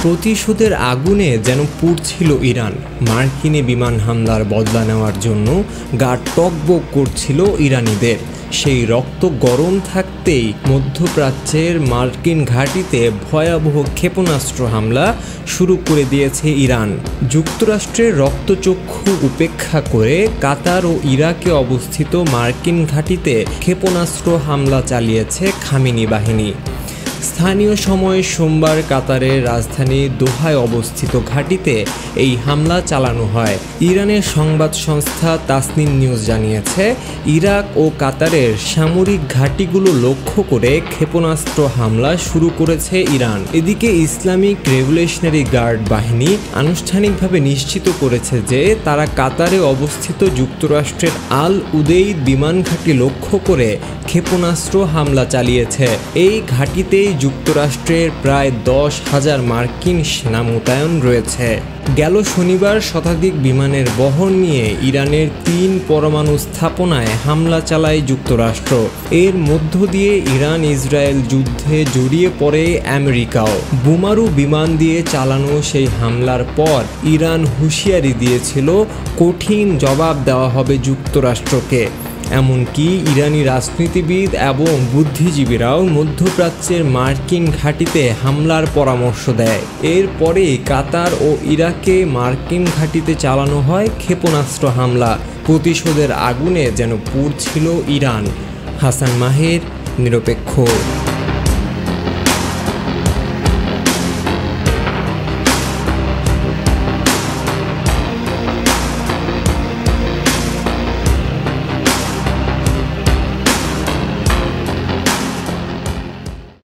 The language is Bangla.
প্রতিশোধের আগুনে যেন পুড়ছিল ইরান। মার্কিনে বিমান হামলার বদলা নেওয়ার জন্য গা টকবক করছিল ইরানিদের। সেই রক্ত গরম থাকতেই মধ্যপ্রাচ্যের মার্কিন ঘাঁটিতে ভয়াবহ ক্ষেপণাস্ত্র হামলা শুরু করে দিয়েছে ইরান। যুক্তরাষ্ট্রের রক্তচক্ষু উপেক্ষা করে কাতার ও ইরাকে অবস্থিত মার্কিন ঘাঁটিতে ক্ষেপণাস্ত্র হামলা চালিয়েছে খামেনি বাহিনী। স্থানীয় সময় সোমবার কাতারের রাজধানী দোহায় অবস্থিত ঘাঁটিতে এই হামলা চালানো হয়। ইরানের সংবাদ সংস্থা তাসনিম নিউজ জানিয়েছে, ইরাক ও কাতারের সামরিক ঘাঁটিগুলো লক্ষ্য করে ক্ষেপণাস্ত্র হামলা শুরু করেছে ইরান। এদিকে ইসলামিক রেভলিউশনারি গার্ড বাহিনী আনুষ্ঠানিকভাবে নিশ্চিত করেছে যে তারা কাতারে অবস্থিত যুক্তরাষ্ট্রের আল উদেইদ বিমান ঘাঁটি লক্ষ্য করে ক্ষেপণাস্ত্র হামলা চালিয়েছে। এই ঘাঁটিতেই যুক্তরাষ্ট্রের প্রায় 10,000 মার্কিন সেনা মোতায়েন রয়েছে। গেল শনিবার শতাধিক বিমানের বহর নিয়ে ইরানের 3 পরমাণু স্থাপনায় হামলা চালায় যুক্তরাষ্ট্র। এর মধ্য দিয়ে ইরান ইসরায়েল যুদ্ধে জড়িয়ে পড়ে আমেরিকাও। বোমারু বিমান দিয়ে চালানো সেই হামলার পর ইরান হুঁশিয়ারি দিয়েছিল, কঠিন জবাব দেওয়া হবে যুক্তরাষ্ট্রকে। এমনকি ইরানি রাজনীতিবিদ এবং বুদ্ধিজীবীরাও মধ্যপ্রাচ্যের মার্কিন ঘাঁটিতে হামলার পরামর্শ দেয়। এরপরেই কাতার ও ইরাকে মার্কিন ঘাঁটিতে চালানো হয় ক্ষেপণাস্ত্র হামলা। প্রতিশোধের আগুনে যেন পুড়ছিল ইরান। হাসান মাহের, নিরপেক্ষ।